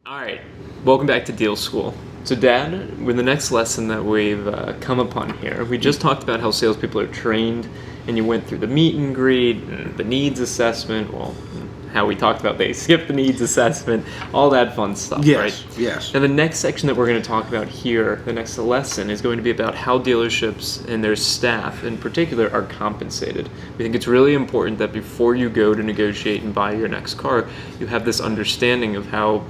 All right, welcome back to Deal School. So, Dad, with the next lesson that we've come upon here, we just talked about how salespeople are trained, and you went through the meet and greet, and the needs assessment. Well, how we talked about they skipped the needs assessment, all that fun stuff, Yes, right? yes. Now, the next section that we're going to talk about here, the next lesson, is going to be about how dealerships and their staff, in particular, are compensated. We think it's really important that before you go to negotiate and buy your next car, you have this understanding of how,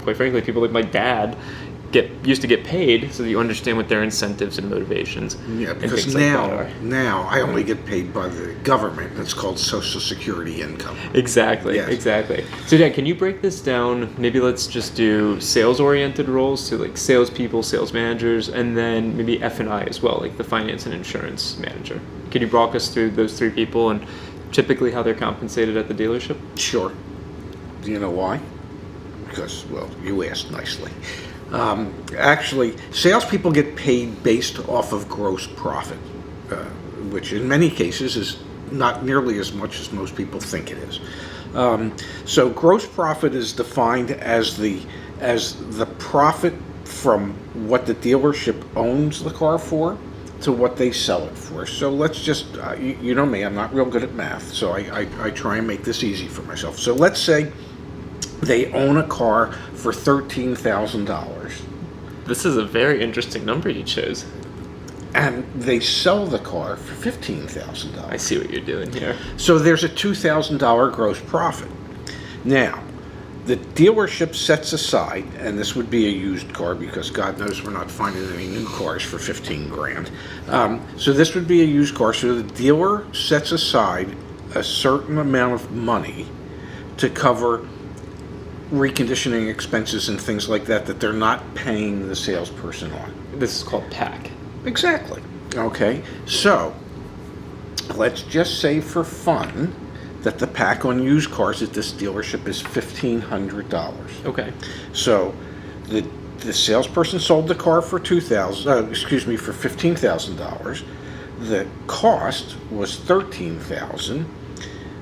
quite frankly, people like my dad used to get paid, so that you understand what their incentives and motivations Yeah, and because things like that are. now I only get paid by the government. It's called Social Security income. Exactly, Yes. exactly. So, Dan, can you break this down? Maybe let's just do sales-oriented roles, so like salespeople, sales managers, and then maybe F&I as well, like the finance and insurance manager. Can you walk us through those three people and typically how they're compensated at the dealership? Sure. Do you know why? Because, well, you asked nicely. Actually, salespeople get paid based off of gross profit, which in many cases is not nearly as much as most people think it is. So gross profit is defined as the profit from what the dealership owns the car for to what they sell it for. So let's just, you know me, I'm not real good at math, so I try and make this easy for myself. So let's say they own a car for $13,000. This is a very interesting number you chose. And they sell the car for $15,000. I see what you're doing here. So there's a $2,000 gross profit. Now, the dealership sets aside, and this would be a used car because God knows we're not finding any new cars for 15 grand. So this would be a used car. So the dealer sets aside a certain amount of money to cover reconditioning expenses and things like that they're not paying the salesperson on. This is called PAC. Exactly. Okay, so let's just say for fun that the pack on used cars at this dealership is $1,500. Okay. So the salesperson sold the car for for $15,000. The cost was $13,000.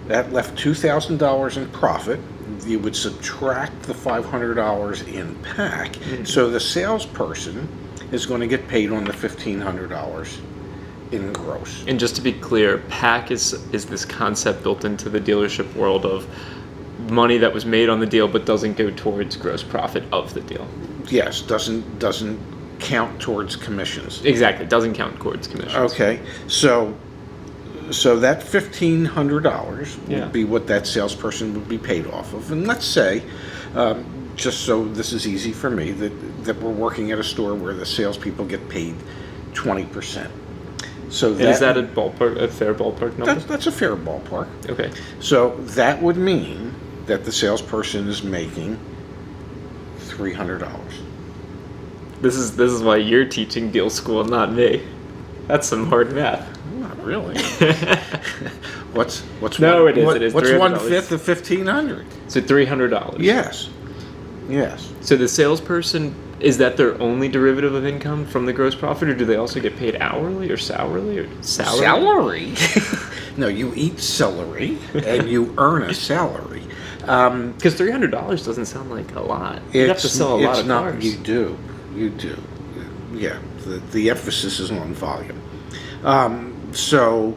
That left $2,000 in profit. You would subtract the $500 in PAC, so the salesperson is going to get paid on the $1,500 in gross. And just to be clear, PAC is this concept built into the dealership world of money that was made on the deal but doesn't go towards gross profit of the deal. Yes, doesn't count towards commissions. Exactly, doesn't count towards commissions. Okay, so that $1,500 would Yeah. be what that salesperson would be paid off of. And let's say, just so this is easy for me, that we're working at a store where the salespeople get paid 20%. So And is that a fair ballpark number? that's a fair ballpark. Okay. So that would mean that the salesperson is making $300. This is why you're teaching deal school, not me. That's some hard math. Not really. What's No, one, it is. what- It is What's $300. 1/5 of $1,500? So $300. Yes. Yes. So the salesperson, is that their only derivative of income from the gross profit, or do they also get paid hourly or salary or salary? Salary? No, you eat celery and you earn a salary. Because $300 doesn't sound like a lot. You have to sell a lot of cars. You do. Yeah, the emphasis is on volume. So,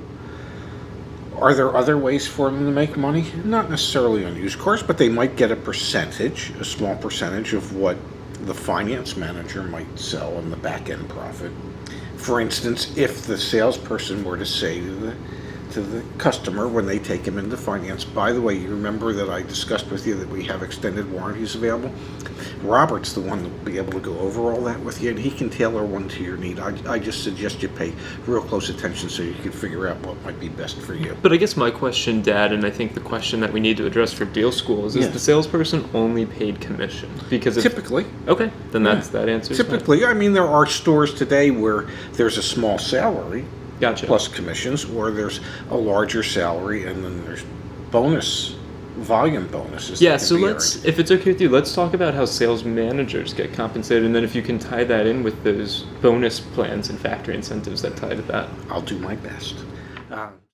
are there other ways for them to make money? Not necessarily on used cars, but they might get a small percentage of what the finance manager might sell on the back end profit. For instance, if the salesperson were to say to the customer when they take him into finance, by the way, you remember that I discussed with you that we have extended warranties available? Robert's the one that will be able to go over all that with you, and he can tailor one to your need. I just suggest you pay real close attention so you can figure out what might be best for you. But I guess my question, Dad, and I think the question that we need to address for deal school is Yeah. the salesperson only paid commission? Because if, Typically. okay, then that answers Typically, I mean, there are stores today where there's a small salary that. Gotcha. plus commissions, or there's a larger salary and then there's volume bonuses. Yeah, that can so be if it's okay with you, let's talk about how sales managers get compensated, and then if you can tie that in with those bonus plans and factory incentives that tie to that. earned. I'll do my best.